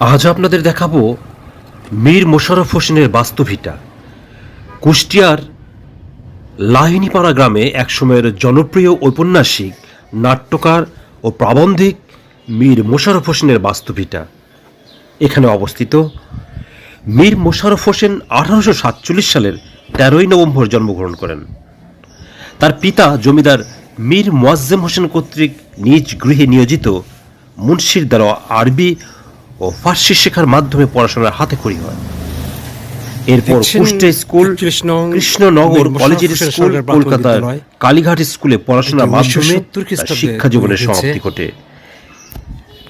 আজ আপনাদের দেখাবো মীর মোশাররফ হোসেনের বাস্তভিটা। কুষ্টিয়ার লাহিনীপাড়া গ্রামে একসময়ের জনপ্রিয় ঔপন্যাসিক, নাট্যকার ও প্রাবন্ধিক মীর মোশাররফ হোসেনের বাস্তভিটা এখানে অবস্থিত। মীর মোশাররফ হোসেন 1847 সালের 13ই নভেম্বর জন্মগ্রহণ করেন। তার পিতা জমিদার মীর মোয়াজ্জেম হোসেন কর্তৃক নিজ গৃহে নিয়োজিত মুন্সির দ্বারা আরবি ও ফার্সি শেখার মাধ্যমে পড়াশোনার হাতেখড়ি হয়। এরপর কুষ্টিয়া স্কুল, কৃষ্ণনগর কলেজের স্কুল, কলকাতার কালীঘাট স্কুলে পড়াশোনার মাধ্যমে শিক্ষা জীবনের সমাপ্তি ঘটে।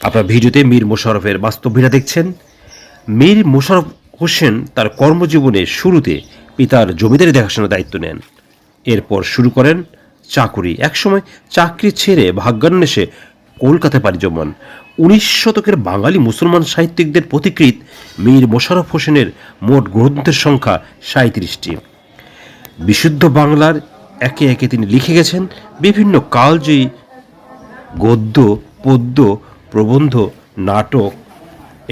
আপনার ভিডিওতে মীর মোশাররফের বাস্তবভিটা দেখছেন। মীর মোশাররফ হোসেন তার কর্মজীবনের শুরুতে পিতার জমিদারি দেখাশোনার দায়িত্ব নেন। এরপর শুরু করেন চাকুরি। একসময় চাকরি ছেড়ে ভাগ্যান্বেষে কলকাতায় পাড়ি জমান। 19 শতকের বাঙালি মুসলমান সাহিত্যিকদের পথিকৃৎ মীর মোশাররফ হোসেনের মোট গ্রন্থের সংখ্যা 37টি। বিশুদ্ধ বাংলার একে একে তিনি লিখে গেছেন বিভিন্ন কালজয়ী গদ্য, পদ্য, প্রবন্ধ, নাটক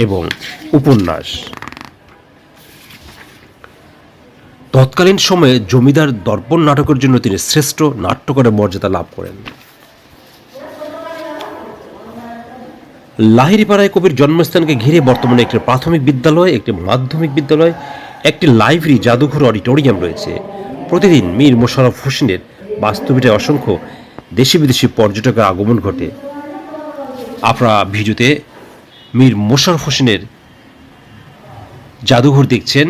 এবং উপন্যাস। তৎকালীন সময়ে জমিদার দর্পণ নাটকের জন্য তিনি শ্রেষ্ঠ নাট্যকারের মর্যাদা লাভ করেন। লাহিড়ীপাড়ায় কবির জন্মস্থানকে ঘিরে বর্তমানে একটি প্রাথমিক বিদ্যালয়, একটি মাধ্যমিক বিদ্যালয়, একটি লাইব্রেরি, জাদুঘর, অডিটোরিয়াম রয়েছে। প্রতিদিন মীর মোশাররফ হোসেনের বাস্তবিটায় অসংখ্য দেশি বিদেশি পর্যটকের আগমন ঘটে। আপনারা ভিডিওতে মীর মোশাররফ হোসেনের জাদুঘর দেখছেন,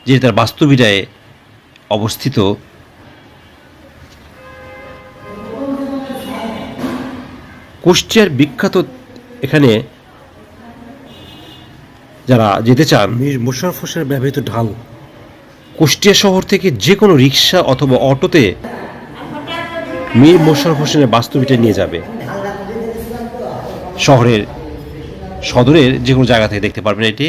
যেটি তার বাস্তবিটায় অবস্থিত। কুষ্টিয়ার বিখ্যাত এখানে যারা যেতে চান, মীর মোশাররফ হোসেনের ব্যবহৃত ঢাল, কুষ্টিয়া শহর থেকে যে কোনো রিক্সা অথবা অটোতে মীর মোশাররফ হোসেনের বাস্তবিটা নিয়ে যাবে। শহরের সদরের যে কোনো জায়গা থেকে দেখতে পারবেন। এটি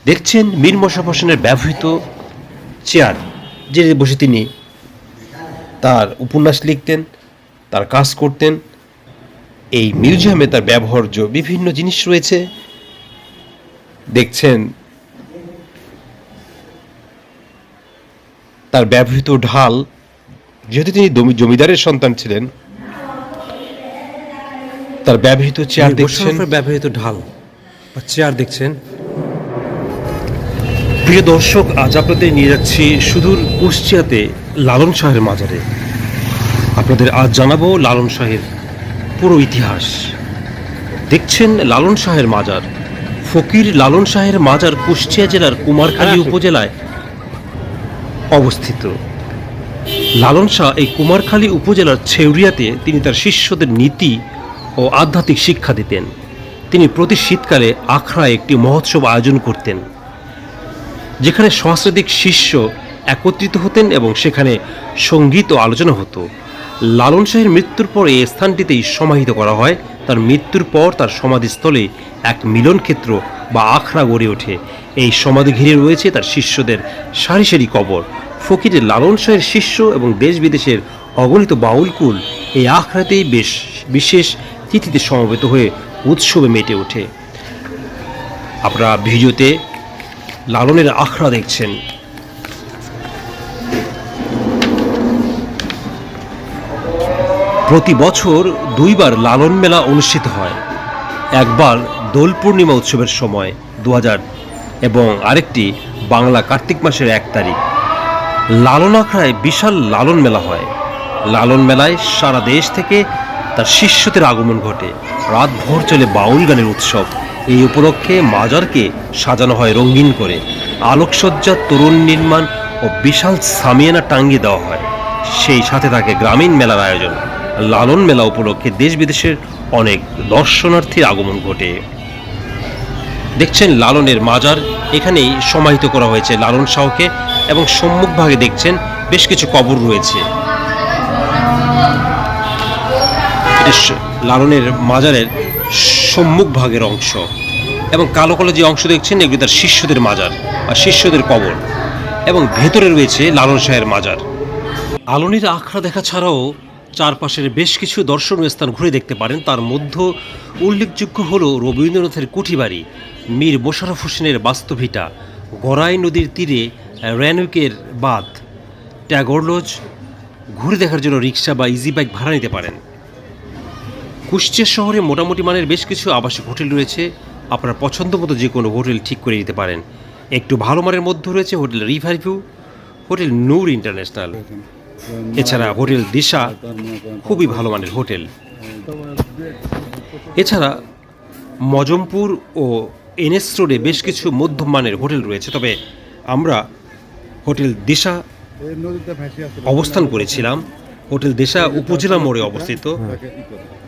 দেখছেন মীর মোশাররফ হোসেনের ব্যবহৃত চেয়ার, যে বসে তিনি তার উপন্যাস লিখতেন, তার কাজ করতেন। এই মিউজিয়ামে তার ব্যবহার্য বিভিন্ন জিনিস রয়েছে। দেখছেন তার ব্যবহৃত ঢাল, যেহেতু তিনি জমিদারের সন্তান ছিলেন, তার ব্যবহৃত চেয়ার দেখছেন, ব্যবহৃত ঢাল বা চেয়ার দেখছেন। প্রিয় দর্শক, আজ আপনাদের নিয়ে যাচ্ছি সুদূর কুষ্টিয়াতে লালন শাহের মাজারে। আপনাদের আজ জানাবো লালন শাহের পুরো ইতিহাস। দেখছেন লালন শাহের মাজার। ফকির লালন শাহের মাজার কুষ্টিয়া জেলার কুমারখালী উপজেলায় অবস্থিত। লালন শাহ এই কুমারখালী উপজেলার ছেউরিয়াতে তিনি তার শিষ্যদের নীতি ও আধ্যাত্মিক শিক্ষা দিতেন। তিনি প্রতি শীতকালে আখড়ায় একটি মহোৎসব আয়োজন করতেন, যেখানে সহস্রাধিক শিষ্য একত্রিত হতেন এবং সেখানে সঙ্গীত ও আলোচনা হতো। লালন শাহের মৃত্যুর পর এই স্থানটিতেই সমাহিত করা হয়। তার মৃত্যুর পর তার সমাধিস্থলে এক মিলন ক্ষেত্র বা আখড়া গড়ে ওঠে। এই সমাধি ঘিরে রয়েছে তার শিষ্যদের সারি সারি কবর। ফকিরের লালন শাহের শিষ্য এবং দেশ বিদেশের অগণিত বাউলকুল এই আখড়াতেই বেশ বিশেষ তিথিতে সমবেত হয়ে উৎসবে মেতে ওঠে। আপনারা ভিডিওতে লালনের আখড়া দেখছেন। প্রতি বছর দুইবার লালন মেলা অনুষ্ঠিত হয়। একবার দোল পূর্ণিমা উৎসবের সময় 2000 এবং আরেকটি বাংলা কার্তিক মাসের 1 তারিখ। লালন আখড়ায় বিশাল লালন মেলা হয়। লালন মেলায় সারা দেশ থেকে তার শিষ্যদের আগমন ঘটে। রাত ভোর চলে বাউল গানের উৎসব। এই উপলক্ষে মাজারকে সাজানো হয় রঙিন করে। আলোকসজ্জা, তরুণ নির্মাণ ও বিশাল সামিয়ানা টাঙ্গিয়ে দেওয়া হয়। সেই সাথে থাকে গ্রামীণ মেলার আয়োজন। লালন মেলা উপলক্ষে দেশ বিদেশের অনেক দর্শনার্থীর আগমন ঘটে। দেখছেন লালনের মাজার, এখানেই সমাহিত করা হয়েছে লালন শাহকে এবং সম্মুখভাগে দেখছেন বেশ কিছু কবর রয়েছে। লালনের মাজারের সম্মুখভাগের অংশ এবং কালো কালো যে অংশ দেখছেন, এগুলি তার শিষ্যদের মাজার বা শিষ্যদের কবর, এবং ভেতরে রয়েছে লালন শাহের মাজার। লালনের আখড়া দেখা ছাড়াও চারপাশের বেশ কিছু দর্শনীয় স্থান ঘুরে দেখতে পারেন। তার মধ্যে উল্লেখযোগ্য হলো রবীন্দ্রনাথের কুঠিবাড়ি, মীর মোশাররফ হোসেনের বাস্তুভিটা, গড়াই নদীর তীরে র্যানউইকের বাঁধ, ট্যাগর লজ। ঘুরে দেখার জন্য রিক্সা বা ইজি বাইক ভাড়া নিতে পারেন। কুষ্টিয়া শহরে মোটামুটি মানের বেশ কিছু আবাসিক হোটেল রয়েছে। আপনার পছন্দ মতো যে কোনো হোটেল ঠিক করে নিতে পারেন। একটু ভালো মানের মধ্যে রয়েছে হোটেল রিভার ভিউ, হোটেল নূর ইন্টারন্যাশনাল, এছাড়া হোটেল দিশা খুবই ভালো মানের হোটেল। এছাড়া মজমপুর ও এনএস রোডে বেশ কিছু মধ্যম মানের হোটেল রয়েছে। তবে আমরা হোটেল দিশা অবস্থান করেছিলাম। হোটেল দিশা উপজেলা মোড়ে অবস্থিত।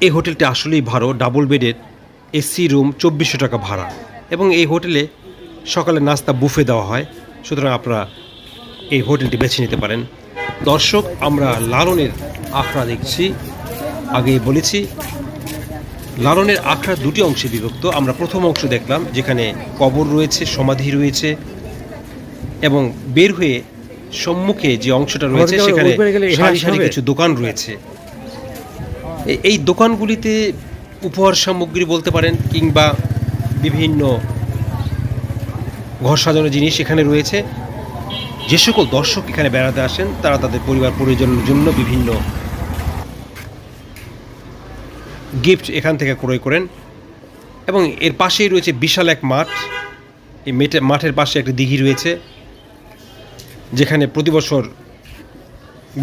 এই হোটেলটি আসলেই ভালো, ডাবল বেডের, এসি রুম, 2400 টাকা ভাড়া, এবং এই হোটেলে সকালে নাস্তা বুফে দেওয়া হয়। সুতরাং আপনারা এই হোটেলটি বেছে নিতে পারেন। দর্শক, আমরা লালনের আখড়া দেখছি। আগেই বলেছি লালনের আখড়া দুটি অংশে বিভক্ত। আমরা প্রথম অংশ দেখলাম যেখানে কবর রয়েছে, সমাধি রয়েছে, এবং বের হয়ে সম্মুখে যে অংশটা রয়েছে সেখানে সারি সারি কিছু দোকান রয়েছে। এই দোকানগুলিতে উপহার সামগ্রী বলতে পারেন, কিংবা বিভিন্ন ঘর সাজানোর জিনিস এখানে রয়েছে। যে সকল দর্শক এখানে বেড়াতে আসেন তারা তাদের পরিবার পরিজনের জন্য বিভিন্ন গিফট এখান থেকে ক্রয় করেন। এবং এর পাশেই রয়েছে বিশাল এক মাঠ। এই মাঠের পাশে একটি দিঘি রয়েছে যেখানে প্রতি বছর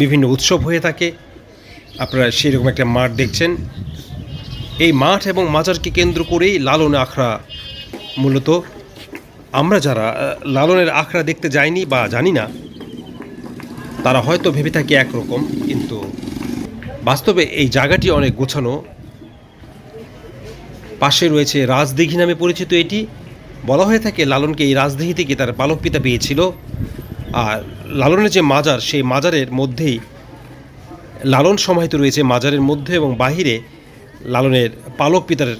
বিভিন্ন উৎসব হয়ে থাকে। আপনারা সেরকম একটা মাঠ দেখছেন। এই মাঠ এবং মাজারকে কেন্দ্র করেই লালন আখড়া মূলত। আমরা যারা লালনের আখড়া দেখতে যাইনি বা জানি না, তারা হয়তো ভেবে থাকি একরকম, কিন্তু বাস্তবে এই জায়গাটি অনেক গোছানো। পাশে রয়েছে রাজদিঘি নামে পরিচিত এটি। বলা হয়ে থাকে লালনকে এই রাজদিঘি থেকে তার পালক পিতা পেয়েছিল। আর লালনের যে মাজার, সেই মাজারের মধ্যেই লালন সমাহিত রয়েছে মাজারের মধ্যে, এবং বাহিরে লালনের পালক পিতার